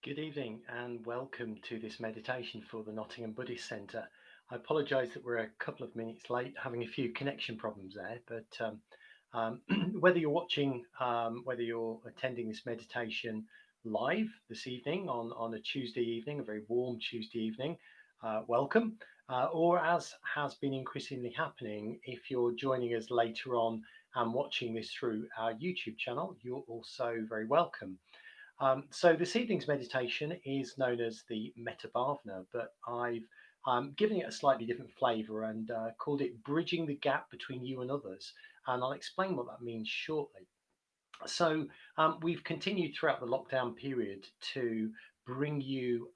Good evening and welcome to this meditation for the Nottingham Buddhist Centre. I apologise that we're a couple of minutes late, having a few connection problems there, but whether you're watching, whether you're attending this meditation live this evening on a Tuesday evening, a very warm Tuesday evening, welcome, or as has been increasingly happening, if you're joining us later on and watching this through our YouTube channel, you're also very welcome. So this evening's meditation is known as the Metta Bhavana, but I've given it a slightly different flavour and called it Bridging the Gap Between You and Others. And I'll explain what that means shortly. So we've continued throughout the lockdown period to bring you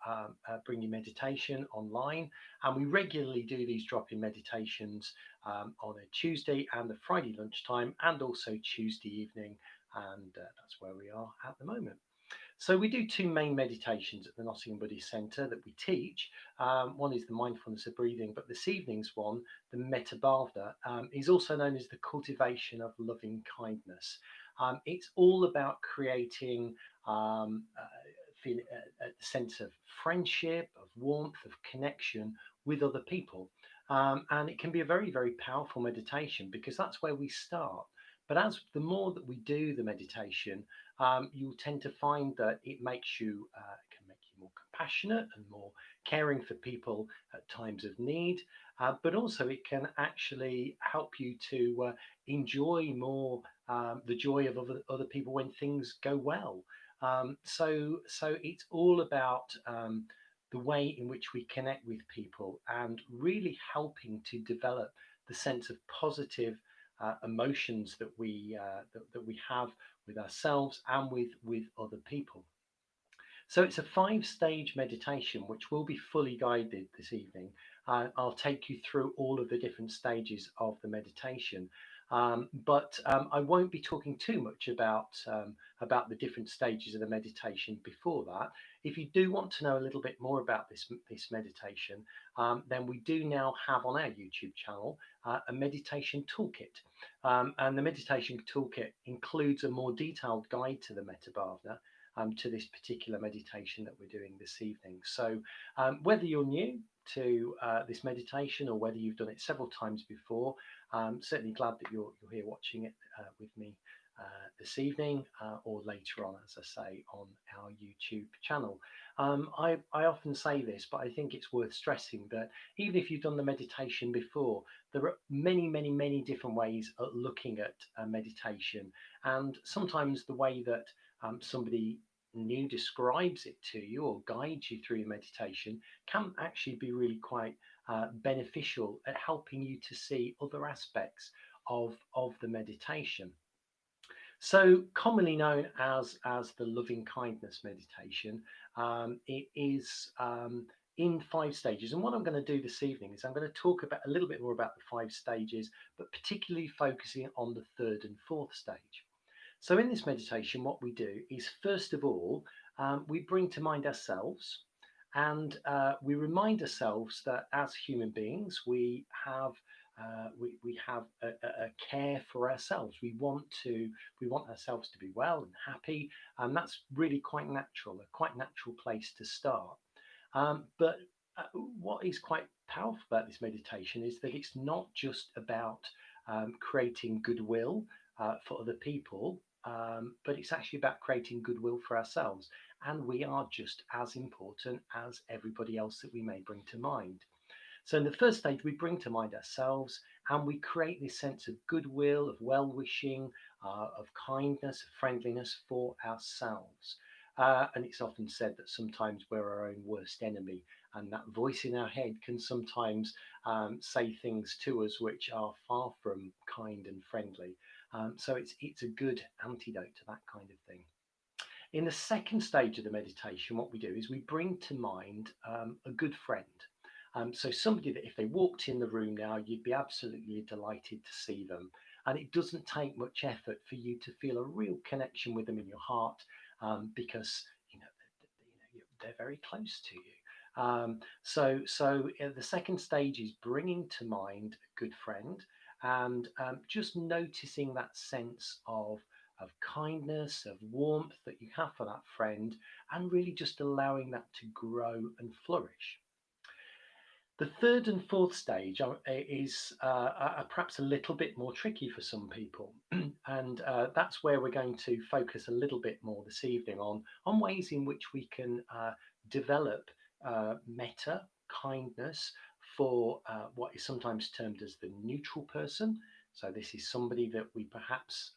meditation online, and we regularly do these drop-in meditations on a Tuesday and a Friday lunchtime, and also Tuesday evening, and that's where we are at the moment. So we do two main meditations at the Nottingham Buddhist Centre that we teach. One is the mindfulness of breathing, but this evening's one, the Metta Bhavana, is also known as the cultivation of loving kindness. It's all about creating a sense of friendship, of warmth, of connection with other people. And it can be a very, very powerful meditation because that's where we start. But as the more that we do the meditation, you'll tend to find that it can make you more compassionate and more caring for people at times of need. But also, it can actually help you to enjoy more the joy of other people when things go well. So it's all about the way in which we connect with people and really helping to develop the sense of positive emotions that we have with ourselves and with other people. So it's a five-stage meditation which will be fully guided this evening. I'll take you through all of the different stages of the meditation, but I won't be talking too much about the different stages of the meditation before that. If you do want to know a little bit more about this meditation, then we do now have on our YouTube channel a meditation toolkit, and the meditation toolkit includes a more detailed guide to the Metta Bhavana, to this particular meditation that we're doing this evening. So whether you're new to this meditation or whether you've done it several times before, certainly glad that you're here watching it with me this evening or later on, as I say, on our YouTube channel. I often say this, but I think it's worth stressing that even if you've done the meditation before, there are many, many, many different ways of looking at meditation. And sometimes the way that somebody new describes it to you or guides you through your meditation can actually be really quite beneficial at helping you to see other aspects of the meditation. So commonly known as the loving kindness meditation, it is in five stages. And what I'm going to do this evening is I'm going to talk about a little bit more about the five stages, but particularly focusing on the third and fourth stage. So in this meditation, what we do is first of all, we bring to mind ourselves, and we remind ourselves that as human beings, we have a care for ourselves. We want ourselves to be well and happy, and that's really a quite natural place to start. But what is quite powerful about this meditation is that it's not just about creating goodwill for other people, but it's actually about creating goodwill for ourselves. And we are just as important as everybody else that we may bring to mind. So, in the first stage, we bring to mind ourselves and we create this sense of goodwill, of well wishing, of kindness, of friendliness for ourselves. And it's often said that sometimes we're our own worst enemy, and that voice in our head can sometimes say things to us which are far from kind and friendly. So it's a good antidote to that kind of thing. In the second stage of the meditation, what we do is we bring to mind a good friend. So somebody that if they walked in the room now, you'd be absolutely delighted to see them. And it doesn't take much effort for you to feel a real connection with them in your heart, because they're very close to you. So the second stage is bringing to mind a good friend and just noticing that sense of of kindness, of warmth that you have for that friend, and really just allowing that to grow and flourish. The third and fourth stage are perhaps a little bit more tricky for some people, and that's where we're going to focus a little bit more this evening on ways in which we can develop metta, kindness, for what is sometimes termed as the neutral person. So this is somebody that we perhaps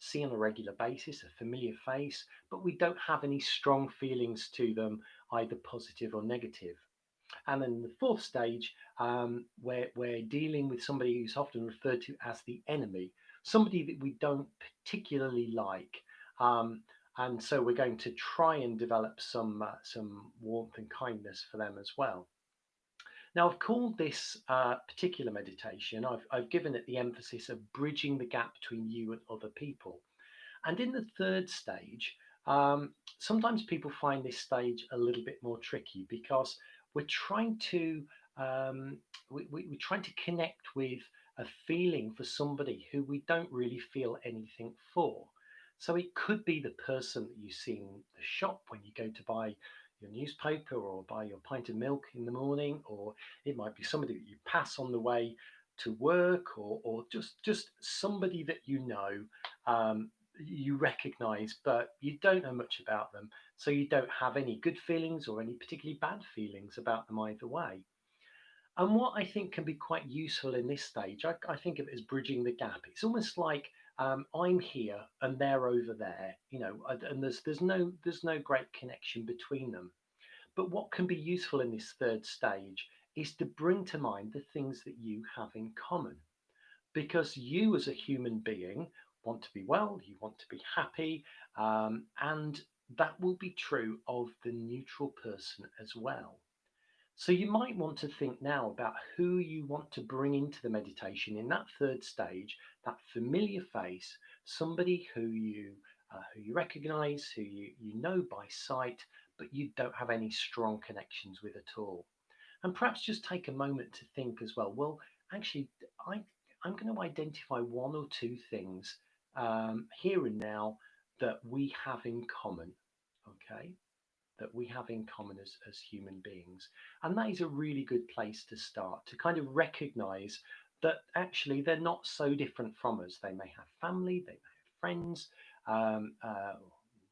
see on a regular basis, a familiar face, but we don't have any strong feelings to them, either positive or negative. And then the fourth stage, we're dealing with somebody who's often referred to as the enemy, somebody that we don't particularly like. Um, and so we're going to try and develop some warmth and kindness for them as well. Now, I've called this particular meditation, I've given it the emphasis of bridging the gap between you and other people. And in the third stage, sometimes people find this stage a little bit more tricky because we're trying to um, we're trying to connect with a feeling for somebody who we don't really feel anything for. So it could be the person that you see in the shop when you go to buy your newspaper or buy your pint of milk in the morning, or it might be somebody that you pass on the way to work, or just somebody that you know, you recognize, but you don't know much about them. So you don't have any good feelings or any particularly bad feelings about them either way. And what I think can be quite useful in this stage, I think of it as bridging the gap. It's almost like I'm here and they're over there, and there's no great connection between them. But what can be useful in this third stage is to bring to mind the things that you have in common, because you as a human being want to be well, you want to be happy, and that will be true of the neutral person as well. So you might want to think now about who you want to bring into the meditation in that third stage, that familiar face, somebody who you recognize, who you know by sight, but you don't have any strong connections with at all. And perhaps just take a moment to think as well. Well, actually, I, I'm going to identify one or two things here and now that we have in common. Okay, that we have in common as human beings. And that is a really good place to start, to kind of recognize that actually they're not so different from us. They may have family, they may have friends,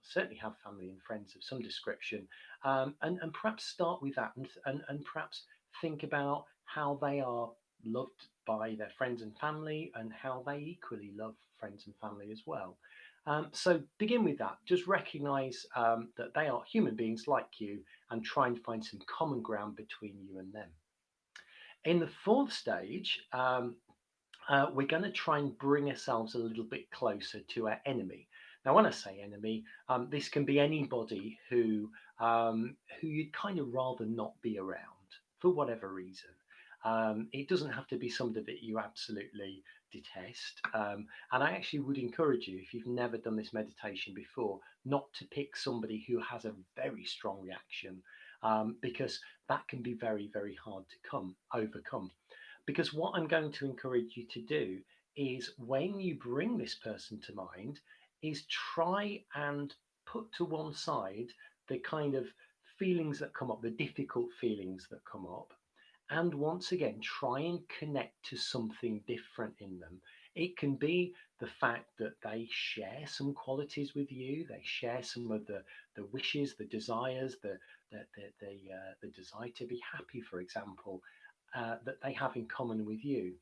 certainly have family and friends of some description, and perhaps start with that, and perhaps think about how they are loved by their friends and family, and how they equally love friends and family as well. So begin with that. Just recognize that they are human beings like you, and try and find some common ground between you and them. In the fourth stage, we're going to try and bring ourselves a little bit closer to our enemy. Now, when I say enemy, this can be anybody who you'd kind of rather not be around for whatever reason. It doesn't have to be somebody that you absolutely detest. And I actually would encourage you, if you've never done this meditation before, not to pick somebody who has a very strong reaction, because that can be very, very hard to overcome. Because what I'm going to encourage you to do is, when you bring this person to mind, is try and put to one side the kind of feelings that come up, the difficult feelings that come up, and once again try and connect to something different in them. It can be the fact that they share some qualities with you, they share some of the wishes, the desires, the desire to be happy, for example, that they have in common with you.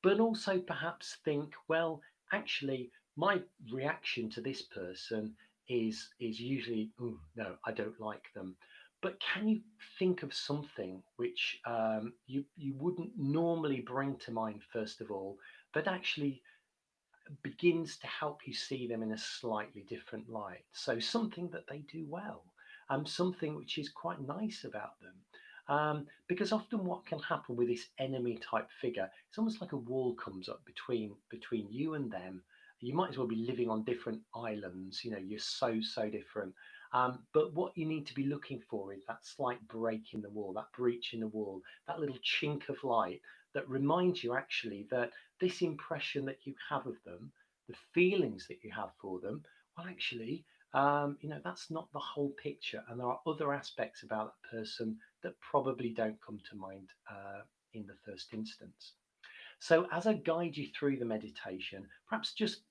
But also perhaps think, well, actually, my reaction to this person is usually, oh no, I don't like them. But can you think of something which you wouldn't normally bring to mind first of all, that actually begins to help you see them in a slightly different light? So something that they do well, something which is quite nice about them. Because often what can happen with this enemy type figure, it's almost like a wall comes up between you and them. You might as well be living on different islands. You're so different. But what you need to be looking for is that slight break in the wall, that breach in the wall, that little chink of light that reminds you actually that this impression that you have of them, the feelings that you have for them, well, actually, that's not the whole picture, and there are other aspects about that person that probably don't come to mind in the first instance. So as I guide you through the meditation, perhaps just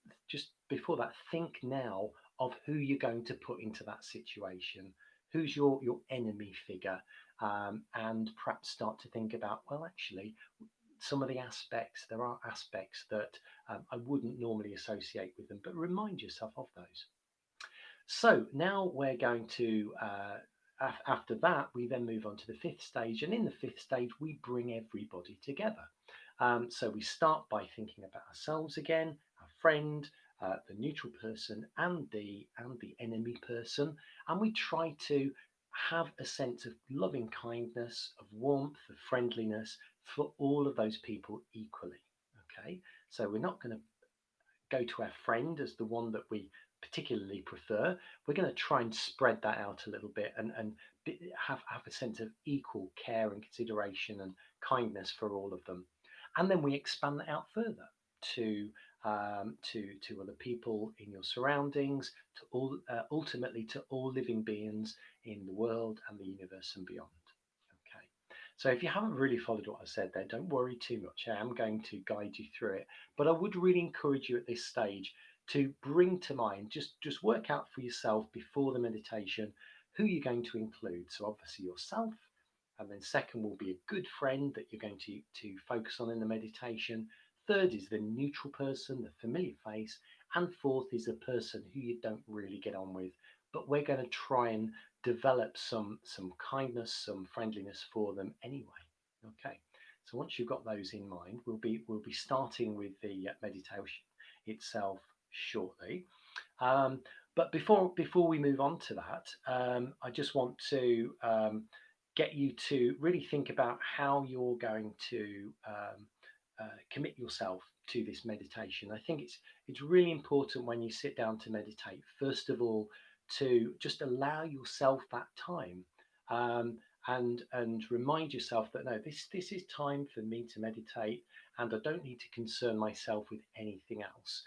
before that, think now of who you're going to put into that situation. Who's your enemy figure? And perhaps start to think about, well, actually, some of the aspects, there are aspects that I wouldn't normally associate with them, but remind yourself of those. So now we're going to, after that, we then move on to the fifth stage. And in the fifth stage, we bring everybody together. So we start by thinking about ourselves again, our friend, the neutral person, and the enemy person, and we try to have a sense of loving kindness, of warmth, of friendliness for all of those people equally. Okay, so we're not going to go to our friend as the one that we particularly prefer. We're going to try and spread that out a little bit and have a sense of equal care and consideration and kindness for all of them. And then we expand that out further to to other people in your surroundings, to all ultimately to all living beings in the world and the universe and beyond. Okay. So if you haven't really followed what I said there, don't worry too much. I am going to guide you through it, but I would really encourage you at this stage to bring to mind, just work out for yourself before the meditation who you're going to include. So obviously yourself, and then second will be a good friend that you're going to focus on in the meditation. Third is the neutral person, the familiar face, and fourth is a person who you don't really get on with, but we're going to try and develop some kindness, some friendliness for them anyway. Okay, so once you've got those in mind, we'll be starting with the meditation itself shortly. Um, but before we move on to that, I just want to get you to really think about how you're going to commit yourself to this meditation. I think it's really important when you sit down to meditate, first of all, to just allow yourself that time. And remind yourself that no, this is time for me to meditate, and I don't need to concern myself with anything else.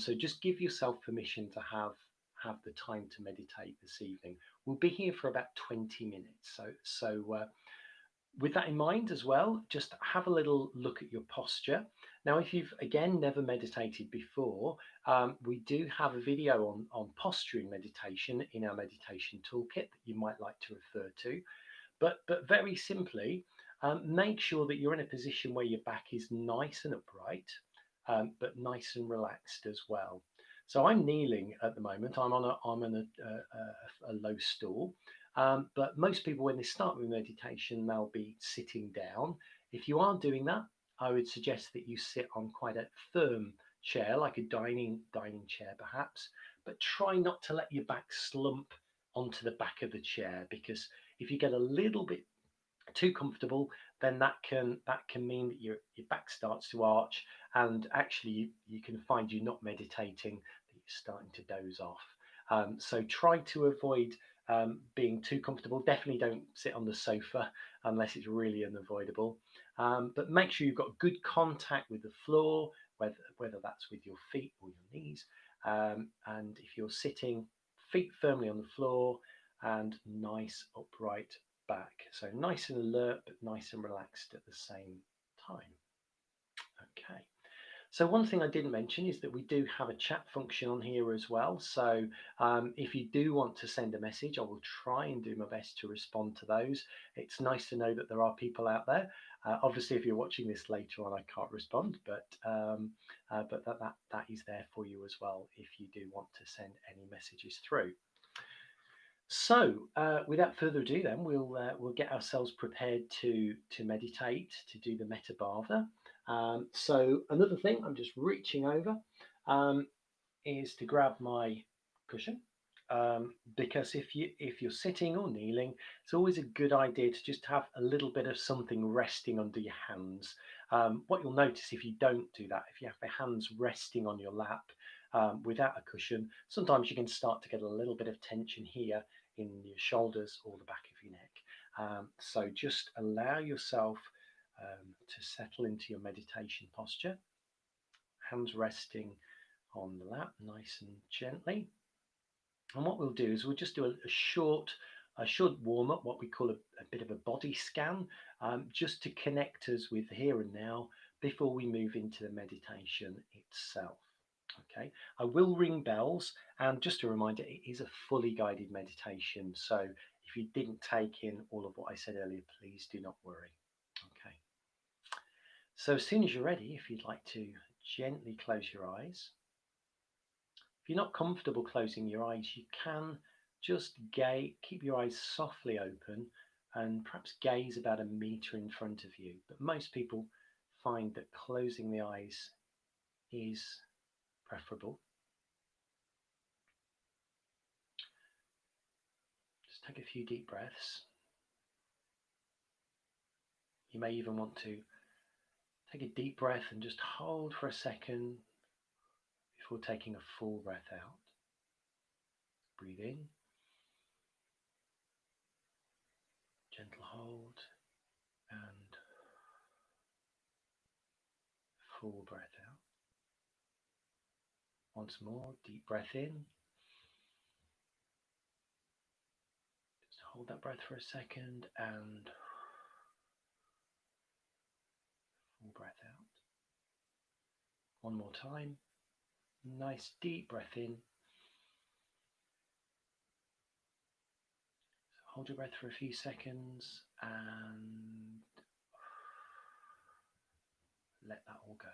So just give yourself permission to have the time to meditate this evening. We'll be here for about 20 minutes. So with that in mind as well, just have a little look at your posture. Now, if you've again never meditated before, we do have a video on posturing meditation in our meditation toolkit that you might like to refer to. But very simply, make sure that you're in a position where your back is nice and upright, but nice and relaxed as well. So I'm kneeling at the moment. I'm on a low stool. But most people, when they start with meditation, they'll be sitting down. If you are doing that, I would suggest that you sit on quite a firm chair, like a dining chair perhaps, but try not to let your back slump onto the back of the chair, because if you get a little bit too comfortable, then that can mean that your back starts to arch, and actually you can find you're not meditating, that you're starting to doze off. So try to avoid being too comfortable. Definitely don't sit on the sofa unless it's really unavoidable. But make sure you've got good contact with the floor, whether that's with your feet or your knees. And if you're sitting, feet firmly on the floor and nice upright back. So nice and alert, but nice and relaxed at the same time. Okay. So one thing I didn't mention is that we do have a chat function on here as well. So if you do want to send a message, I will try and do my best to respond to those. It's nice to know that there are people out there. Obviously, if you're watching this later on, I can't respond, but that is there for you as well if you do want to send any messages through. So, without further ado, then we'll get ourselves prepared to meditate, to do the Metta Bhavana. So another thing, I'm just reaching over, um, is to grab my cushion, because if you're sitting or kneeling, it's always a good idea to just have a little bit of something resting under your hands. What you'll notice if you don't do that, if you have your hands resting on your lap without a cushion, sometimes you can start to get a little bit of tension here in your shoulders or the back of your neck. So just allow yourself to settle into your meditation posture, hands resting on the lap, nice and gently. And what we'll do is we'll just do a short warm up, what we call a bit of a body scan, just to connect us with here and now before we move into the meditation itself. Okay, I will ring bells, and just a reminder, it is a fully guided meditation. So if you didn't take in all of what I said earlier, please do not worry. Okay, so as soon as you're ready, if you'd like to gently close your eyes. If you're not comfortable closing your eyes, you can just keep your eyes softly open and perhaps gaze about a meter in front of you. But most people find that closing the eyes is preferable. Just take a few deep breaths. You may even want to take a deep breath and just hold for a second before taking a full breath out. Breathe in, gentle hold, and full breath out. Once more, deep breath in. Just hold that breath for a second and full breath out. One more time. Nice deep breath in. So hold your breath for a few seconds and let that all go.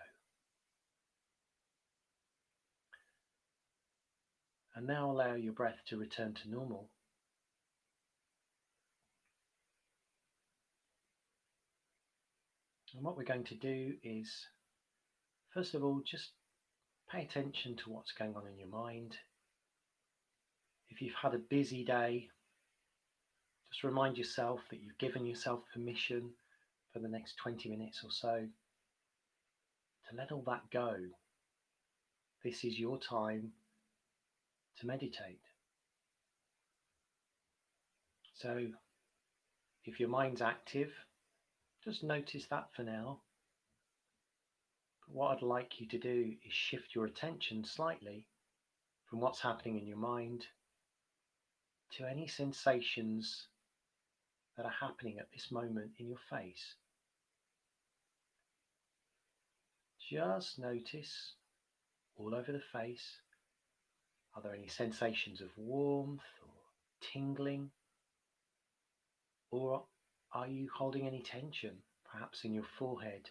And now allow your breath to return to normal. And what we're going to do is, first of all, just pay attention to what's going on in your mind. If you've had a busy day, just remind yourself that you've given yourself permission for the next 20 minutes or so to let all that go. This is your time to meditate. So if your mind's active, just notice that for now. But what I'd like you to do is shift your attention slightly from what's happening in your mind to any sensations that are happening at this moment in your face. Just notice all over the face. Are there any sensations of warmth or tingling? Or are you holding any tension, perhaps in your forehead?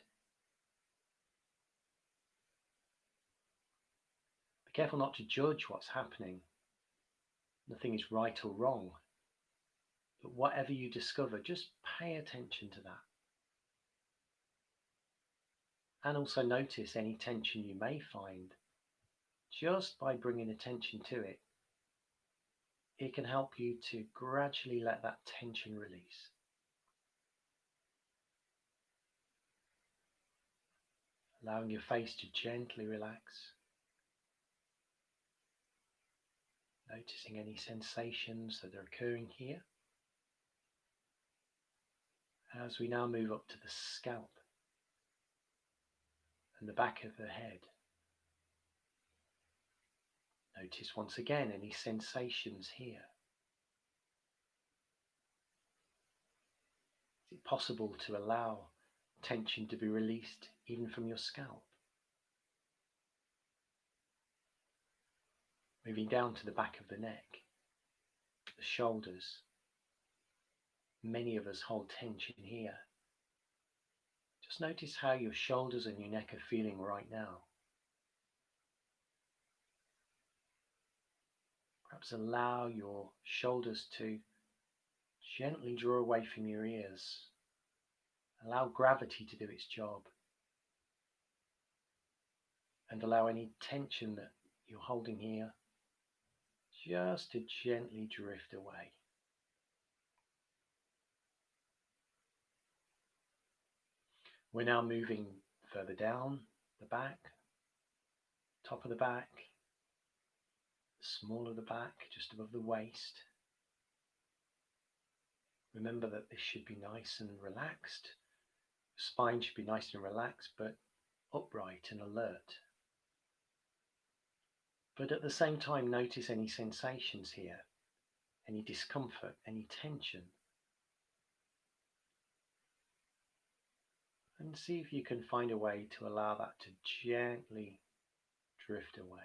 Be careful not to judge what's happening. Nothing is right or wrong. But whatever you discover, just pay attention to that. And also notice any tension you may find. Just by bringing attention to it, it can help you to gradually let that tension release. Allowing your face to gently relax. Noticing any sensations that are occurring here. As we now move up to the scalp and the back of the head. Notice once again any sensations here. Is it possible to allow tension to be released even from your scalp? Moving down to the back of the neck, the shoulders. Many of us hold tension here. Just notice how your shoulders and your neck are feeling right now. Perhaps allow your shoulders to gently draw away from your ears. Allow gravity to do its job. And allow any tension that you're holding here just to gently drift away. We're now moving further down the back, top of the back, the small of the back, just above the waist. Remember that this should be nice and relaxed. The spine should be nice and relaxed, but upright and alert. But at the same time, notice any sensations here, any discomfort, any tension. And see if you can find a way to allow that to gently drift away.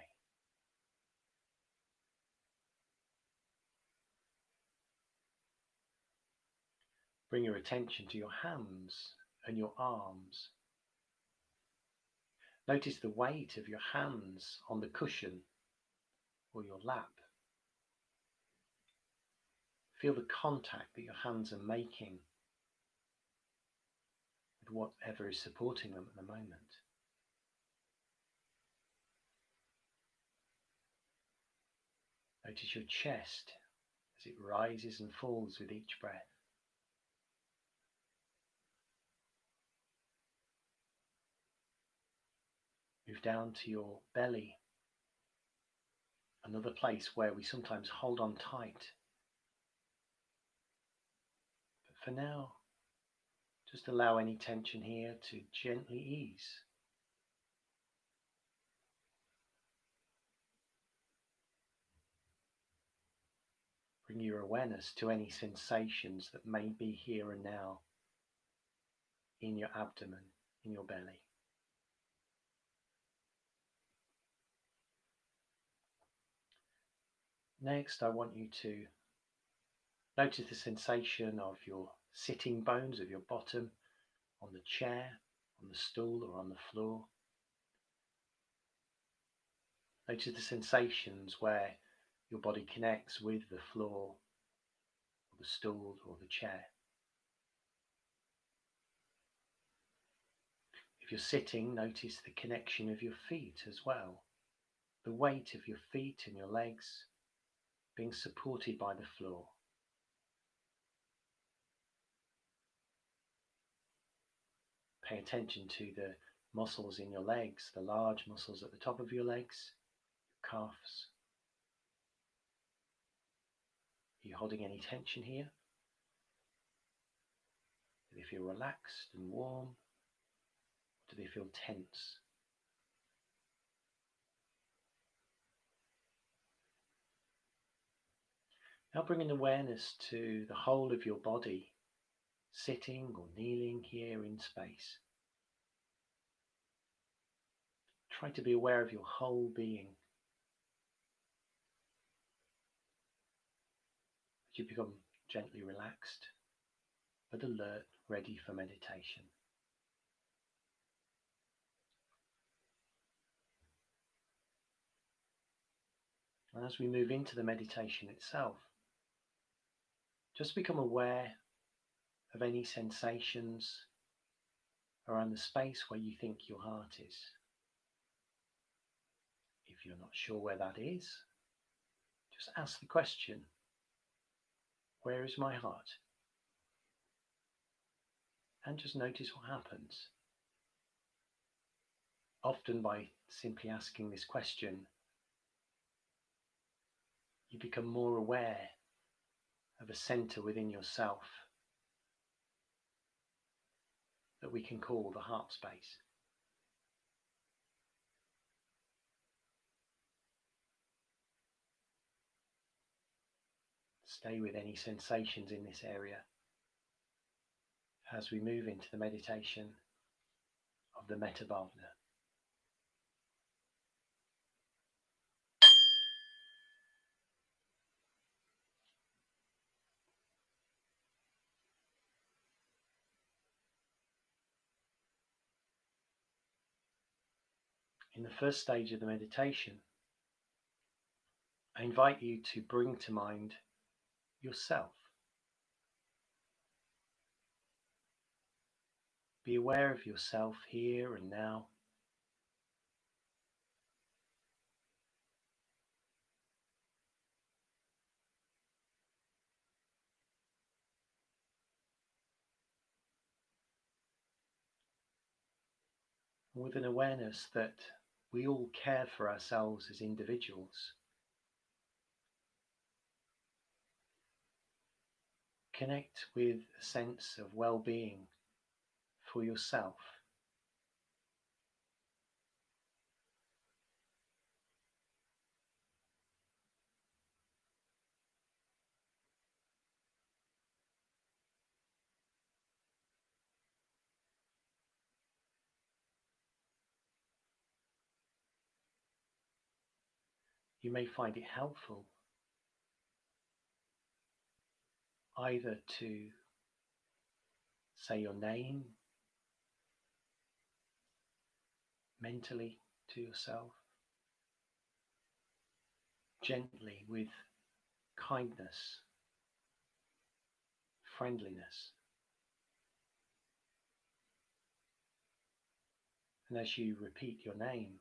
Bring your attention to your hands and your arms. Notice the weight of your hands on the cushion or your lap. Feel the contact that your hands are making with whatever is supporting them at the moment. Notice your chest as it rises and falls with each breath. Move down to your belly, another place where we sometimes hold on tight. But for now, just allow any tension here to gently ease. Bring your awareness to any sensations that may be here and now in your abdomen, in your belly. Next, I want you to notice the sensation of your sitting bones of your bottom on the chair, on the stool, or on the floor. Notice the sensations where your body connects with the floor, or the stool, or the chair. If you're sitting, notice the connection of your feet as well. The weight of your feet and your legs being supported by the floor. Pay attention to the muscles in your legs, the large muscles at the top of your legs, your calves. Are you holding any tension here? Do they feel relaxed and warm? Or do they feel tense? Now bring an awareness to the whole of your body, sitting or kneeling here in space. Try to be aware of your whole being. As you become gently relaxed, but alert, ready for meditation. And as we move into the meditation itself, just become aware of any sensations around the space where you think your heart is. If you're not sure where that is, just ask the question, where is my heart? And just notice what happens. Often by simply asking this question, you become more aware of a center within yourself that we can call the heart space. Stay with any sensations in this area as we move into the meditation of the Metta Bhavana. In the first stage of the meditation, I invite you to bring to mind yourself. Be aware of yourself here and now. With an awareness that we all care for ourselves as individuals. Connect with a sense of well-being for yourself. You may find it helpful either to say your name mentally to yourself, gently with kindness, friendliness. And as you repeat your name,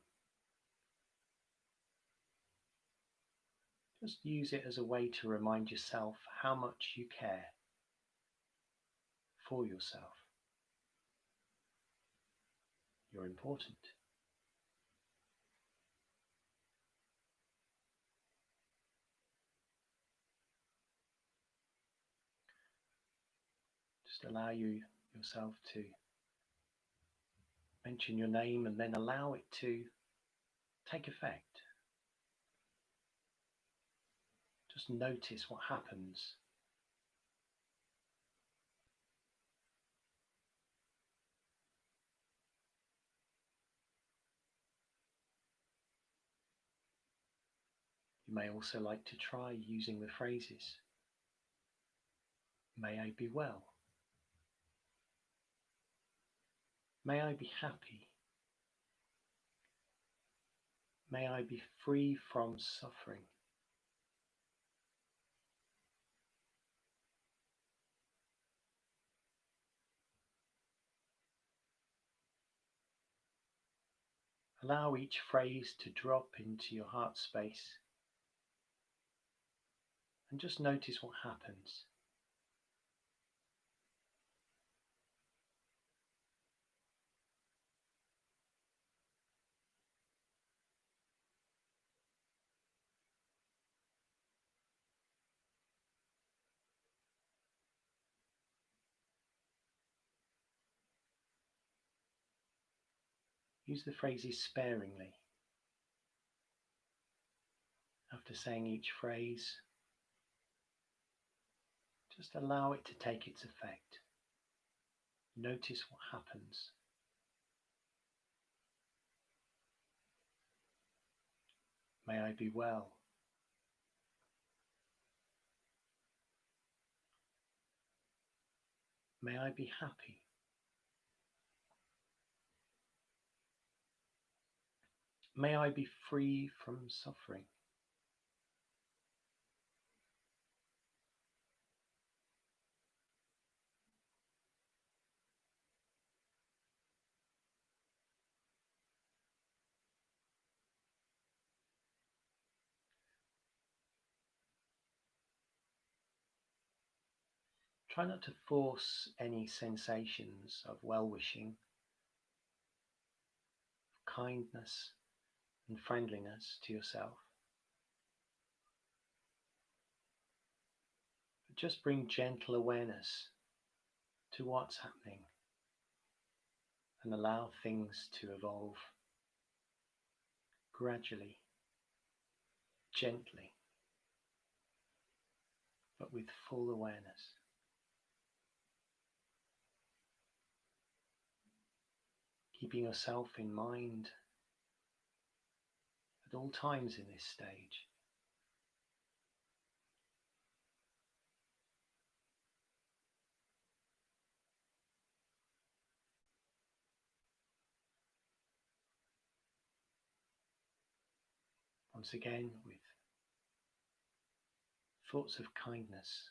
just use it as a way to remind yourself how much you care for yourself. You're important. Just allow yourself to mention your name and then allow it to take effect. Just notice what happens. You may also like to try using the phrases, may I be well, may I be happy, may I be free from suffering. Allow each phrase to drop into your heart space and just notice what happens. Use the phrases sparingly. After saying each phrase, just allow it to take its effect. Notice what happens. May I be well. May I be happy. May I be free from suffering. Try not to force any sensations of well-wishing, kindness and friendliness to yourself. But just bring gentle awareness to what's happening and allow things to evolve gradually, gently, but with full awareness. Keeping yourself in mind at all times in this stage. Once again, with thoughts of kindness.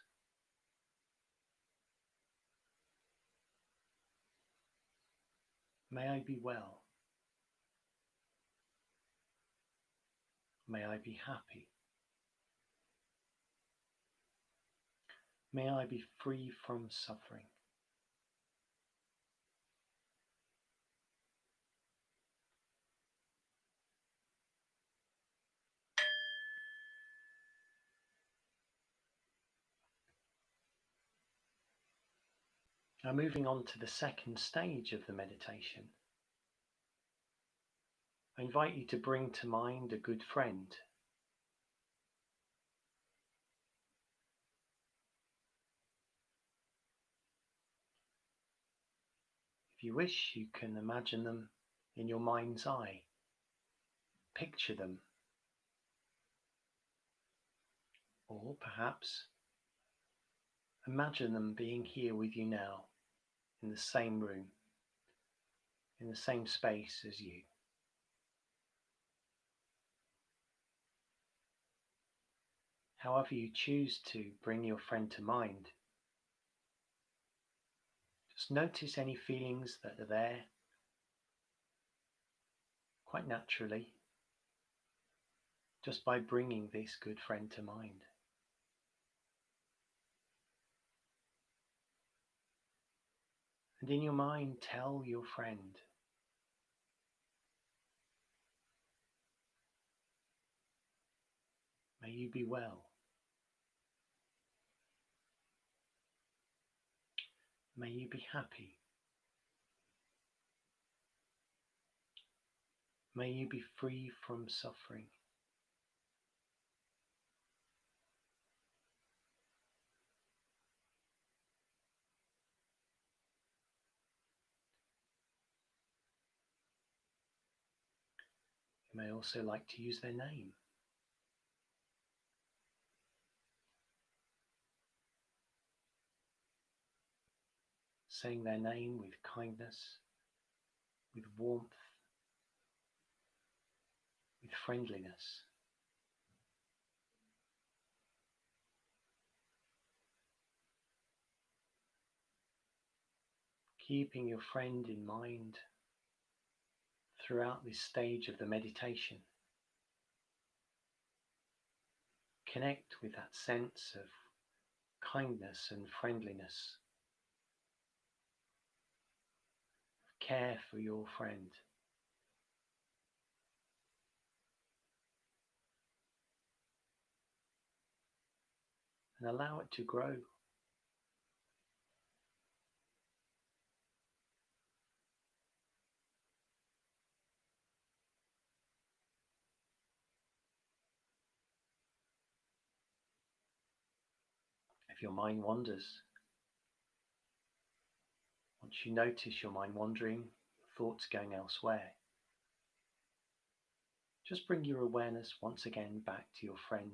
May I be well. May I be happy. May I be free from suffering. Now moving on to the second stage of the meditation, I invite you to bring to mind a good friend. If you wish, you can imagine them in your mind's eye. Picture them Or perhaps imagine them being here with you now, in the same room, in the same space as you. However you choose to bring your friend to mind, just notice any feelings that are there quite naturally, just by bringing this good friend to mind. And in your mind, tell your friend, may you be well. May you be happy. May you be free from suffering. You may also like to use their name. Saying their name with kindness, with warmth, with friendliness. Keeping your friend in mind throughout this stage of the meditation. Connect with that sense of kindness and friendliness. Care for your friend. And allow it to grow. If your mind wanders, once you notice your mind wandering, your thoughts going elsewhere, just bring your awareness once again back to your friend,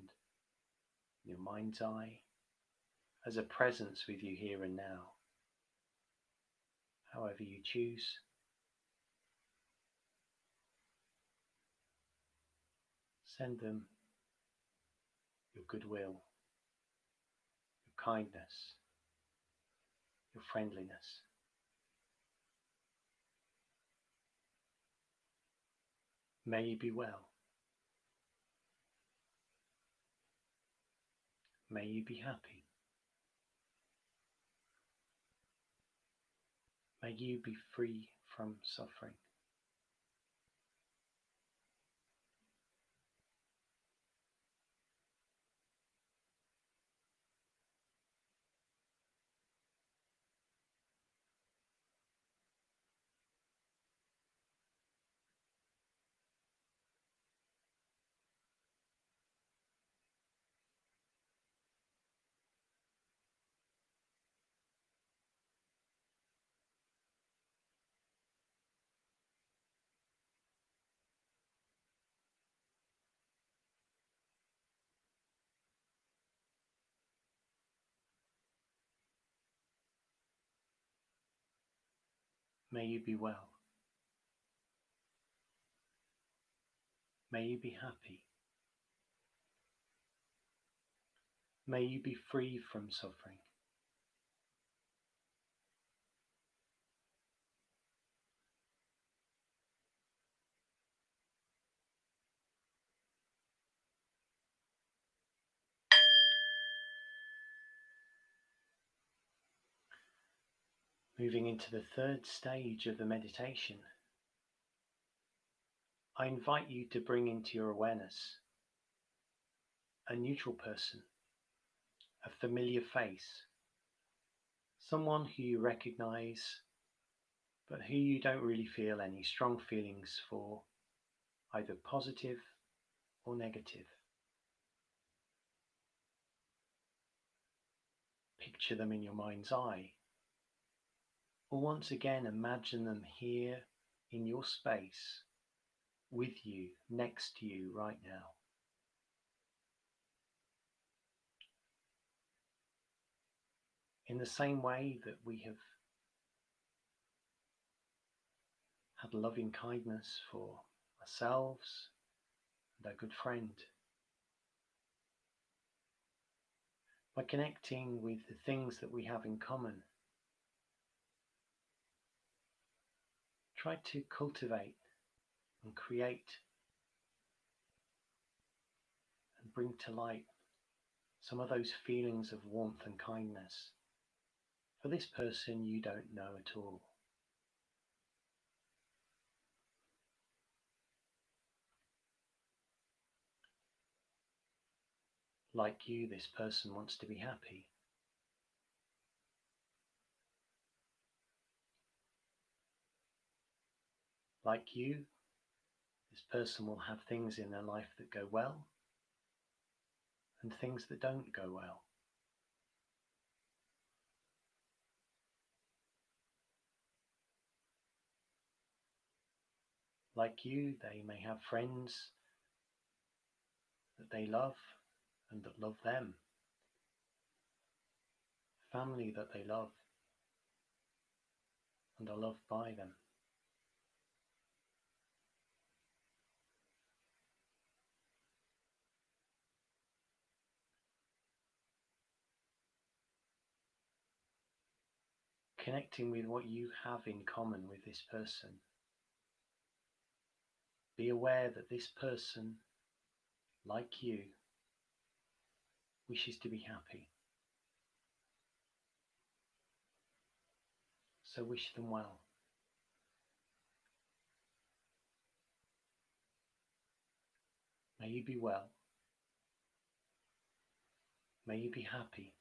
your mind's eye, as a presence with you here and now. However you choose, send them your goodwill, your kindness, your friendliness. May you be well. May you be happy. May you be free from suffering. May you be well. May you be happy. May you be free from suffering. Moving into the third stage of the meditation, I invite you to bring into your awareness a neutral person, a familiar face, someone who you recognize, but who you don't really feel any strong feelings for, either positive or negative. Picture them in your mind's eye, or once again imagine them here in your space, with you, next to you right now. In the same way that we have had loving kindness for ourselves and our good friend, by connecting with the things that we have in common, try to cultivate and create and bring to light some of those feelings of warmth and kindness for this person you don't know at all. Like you, this person wants to be happy. Like you, this person will have things in their life that go well and things that don't go well. Like you, they may have friends that they love and that love them, family that they love and are loved by them. Connecting with what you have in common with this person. Be aware that this person, like you, wishes to be happy. So wish them well. May you be well. May you be happy.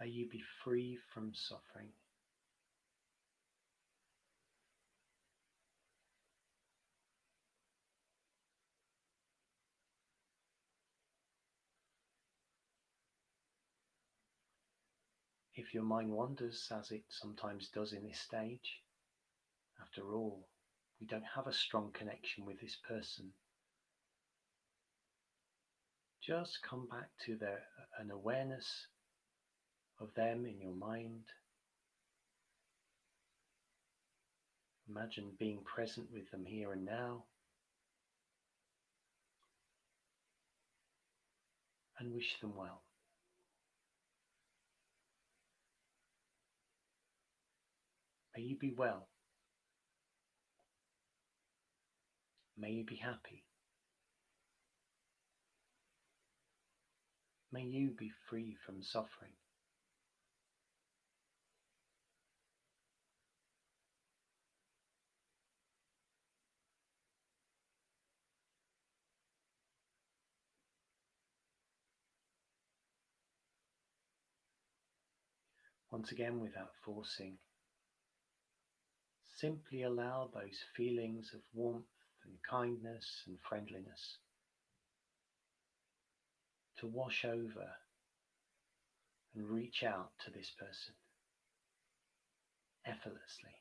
May you be free from suffering. If your mind wanders, as it sometimes does in this stage, after all, we don't have a strong connection with this person. Just come back to an awareness of them in your mind. Imagine being present with them here and now, and wish them well. May you be well. May you be happy. May you be free from suffering. Once again, without forcing, simply allow those feelings of warmth and kindness and friendliness to wash over and reach out to this person effortlessly.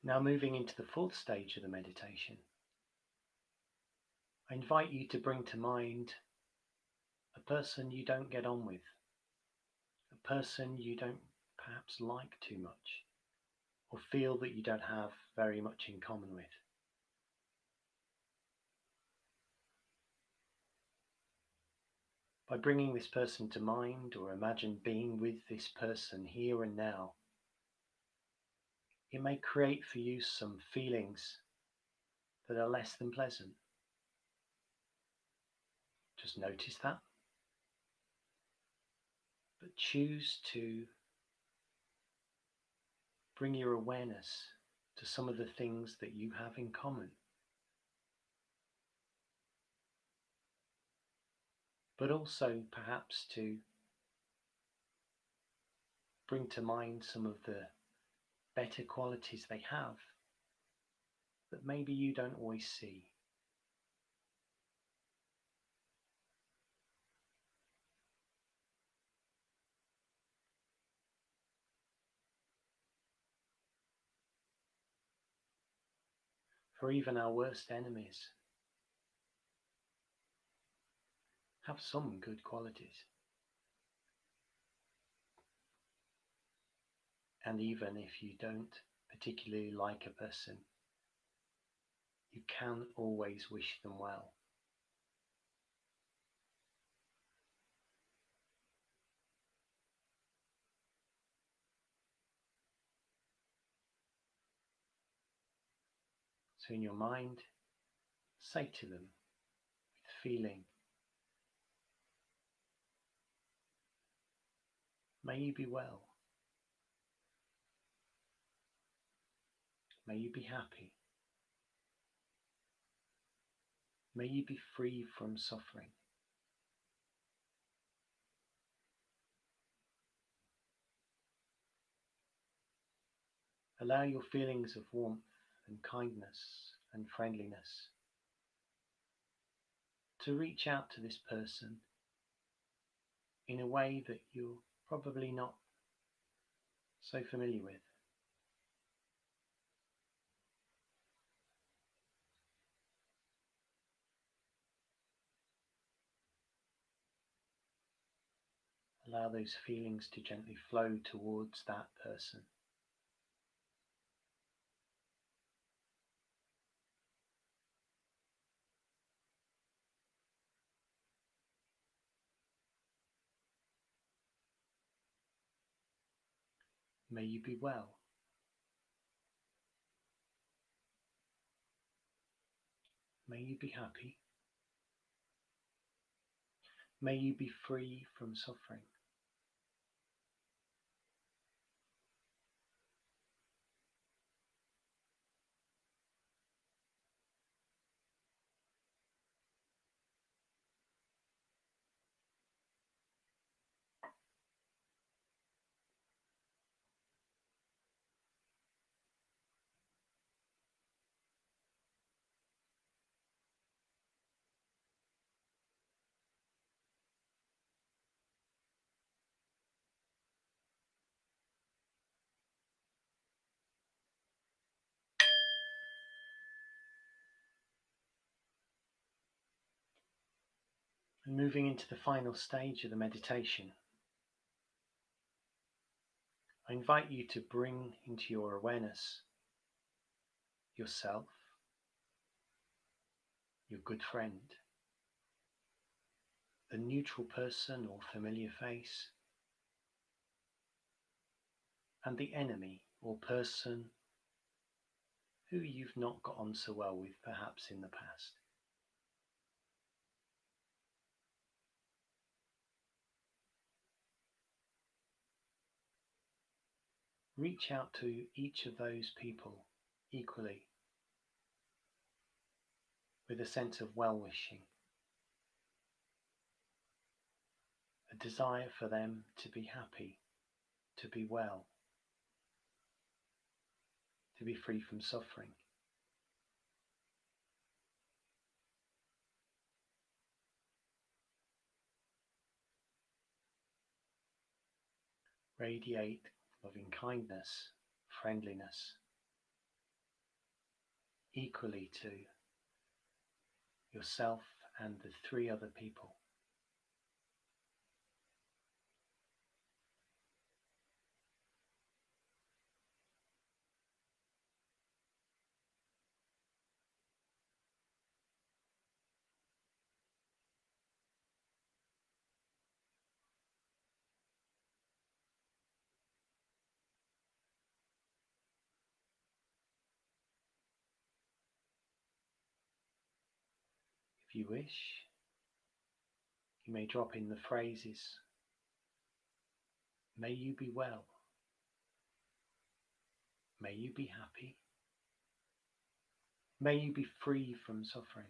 Now moving into the fourth stage of the meditation, I invite you to bring to mind a person you don't get on with, a person you don't perhaps like too much, or feel that you don't have very much in common with. By bringing this person to mind, or imagine being with this person here and now, it may create for you some feelings that are less than pleasant. Just notice that, but choose to bring your awareness to some of the things that you have in common. But also perhaps to bring to mind some of the better qualities they have that maybe you don't always see. for even our worst enemies have some good qualities. And even if you don't particularly like a person, you can always wish them well. So in your mind, say to them with feeling, may you be well, may you be happy, may you be free from suffering. Allow your feelings of warmth and kindness and friendliness to reach out to this person in a way that you're probably not so familiar with. Allow those feelings to gently flow towards that person. May you be well. May you be happy. May you be free from suffering. And moving into the final stage of the meditation, I invite you to bring into your awareness yourself, your good friend, the neutral person or familiar face, and the enemy or person who you've not got on so well with perhaps in the past. Reach out to each of those people equally with a sense of well-wishing, a desire for them to be happy, to be well, to be free from suffering. Radiate loving kindness, friendliness, equally to yourself and the three other people. If you wish, you may drop in the phrases, may you be well, may you be happy, may you be free from suffering.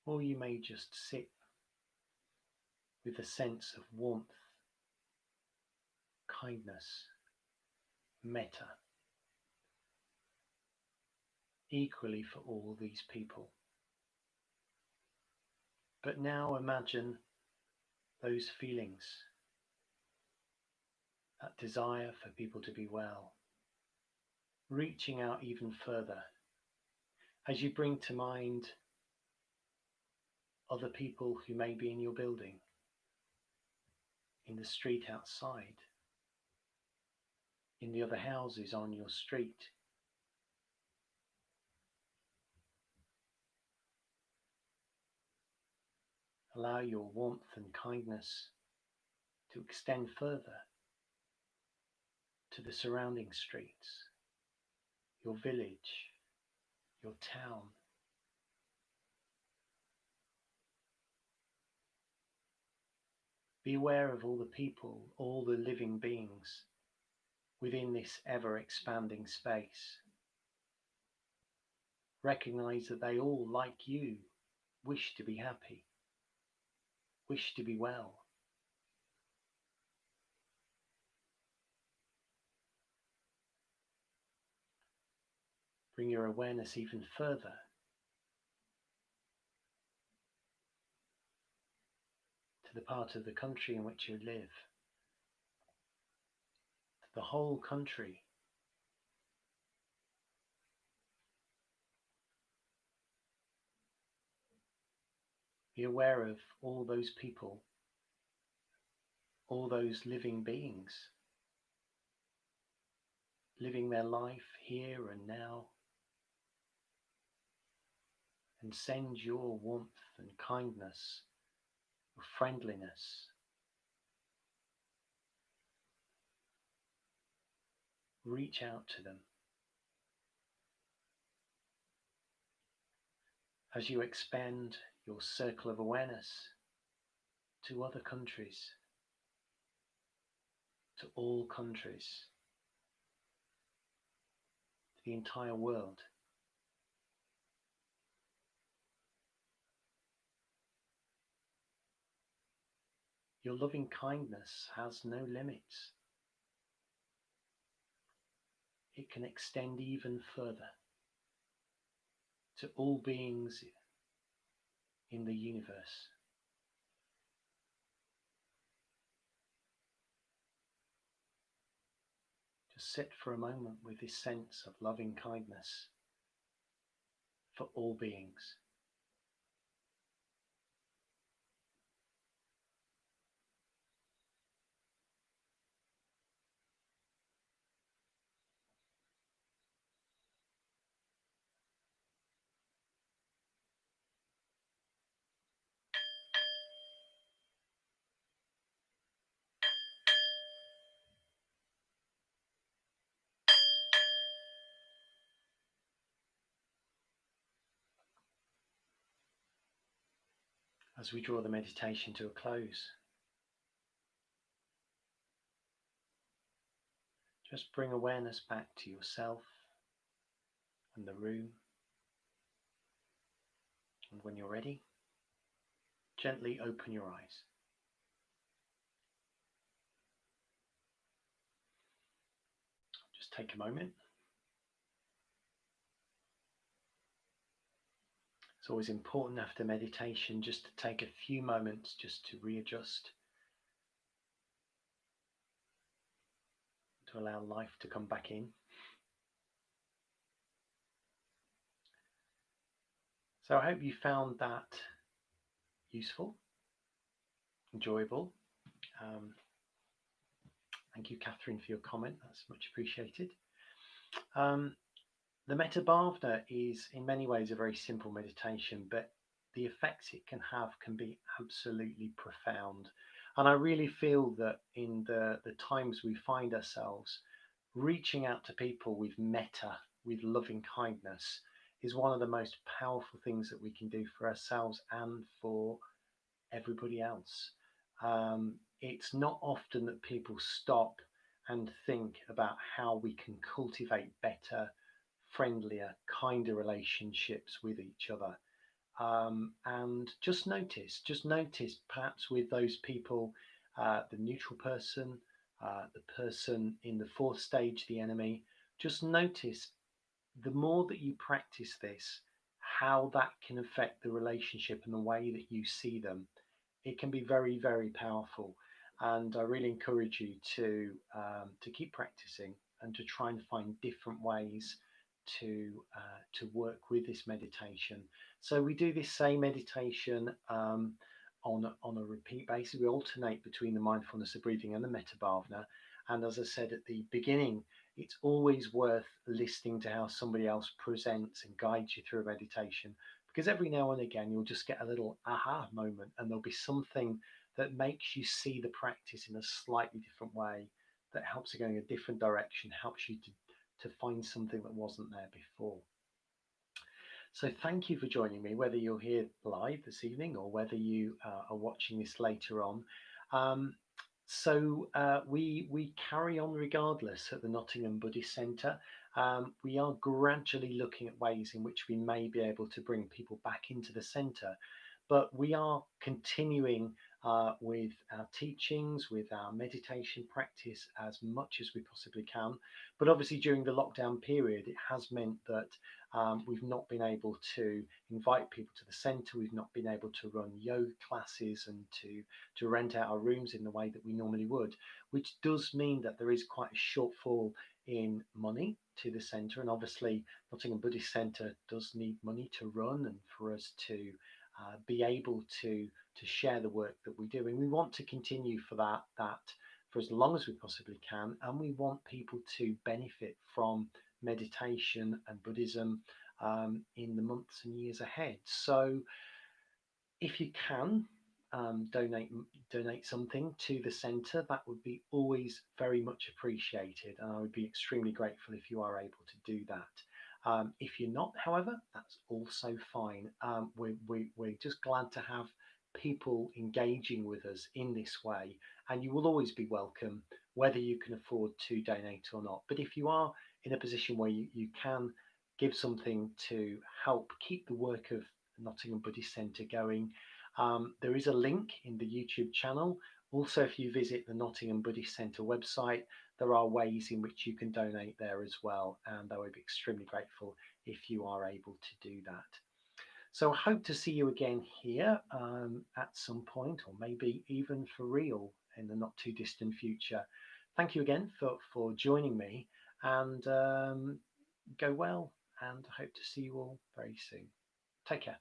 Or you may just sit with a sense of warmth, kindness, metta, equally for all these people. But now imagine those feelings, that desire for people to be well, reaching out even further as you bring to mind other people who may be in your building, in the street outside, in the other houses on your street. Allow your warmth and kindness to extend further to the surrounding streets, your village, your town. Be aware of all the people, all the living beings within this ever-expanding space. Recognize that they all, like you, wish to be happy, wish to be well. Bring your awareness even further to the part of the country in which you live, to the whole country. Be aware of all those people, all those living beings, living their life here and now, and send your warmth and kindness, your friendliness, reach out to them. As you expand your circle of awareness to other countries, to all countries, to the entire world. Your loving kindness has no limits. It can extend even further to all beings in the universe. Just sit for a moment with this sense of loving kindness for all beings. As we draw the meditation to a close, just bring awareness back to yourself and the room. And when you're ready, gently open your eyes. Just take a moment. It's always important after meditation just to take a few moments just to readjust, to allow life to come back in. So I hope you found that useful, enjoyable. Thank you, Catherine, for your comment. That's much appreciated. The Metta Bhavana is in many ways a very simple meditation, but the effects it can have can be absolutely profound. And I really feel that in the times we find ourselves, reaching out to people with metta, with loving kindness, is one of the most powerful things that we can do for ourselves and for everybody else. It's not often that people stop and think about how we can cultivate better, friendlier, kinder relationships with each other. And just notice perhaps with those people, the neutral person, the person in the fourth stage, the enemy, just notice the more that you practice this, how that can affect the relationship and the way that you see them, it can be very, very powerful. And I really encourage you to keep practicing and to try and find different ways to work with this meditation. So we do this same meditation on a repeat basis. We alternate between the mindfulness of breathing and the Metta Bhavana. And as I said at the beginning, it's always worth listening to how somebody else presents and guides you through a meditation, because every now and again you'll just get a little aha moment, and there'll be something that makes you see the practice in a slightly different way, that helps you go in a different direction, helps you to find something that wasn't there before. So thank you for joining me, whether you're here live this evening or whether you are watching this later on. Um, we carry on regardless at the Nottingham Buddhist Centre. We are gradually looking at ways in which we may be able to bring people back into the centre, but we are continuing with our teachings, with our meditation practice as much as we possibly can. But obviously, during the lockdown period, it has meant that we've not been able to invite people to the centre. We've not been able to run yoga classes and to rent out our rooms in the way that we normally would, which does mean that there is quite a shortfall in money to the centre. And obviously, Nottingham Buddhist Centre does need money to run and for us to be able to share the work that we do. And we want to continue for that for as long as we possibly can. And we want people to benefit from meditation and Buddhism in the months and years ahead. So if you can donate something to the centre, that would be always very much appreciated, and I would be extremely grateful if you are able to do that. If you're not, however, that's also fine. We're just glad to have people engaging with us in this way, and you will always be welcome, whether you can afford to donate or not. But if you are in a position where you can give something to help keep the work of Nottingham Buddhist Centre going, there is a link in the YouTube channel. Also, if you visit the Nottingham Buddhist Centre website, there are ways in which you can donate there as well, and I would be extremely grateful if you are able to do that. So I hope to see you again here at some point, or maybe even for real in the not too distant future. Thank you again for joining me, and go well, and I hope to see you all very soon. Take care.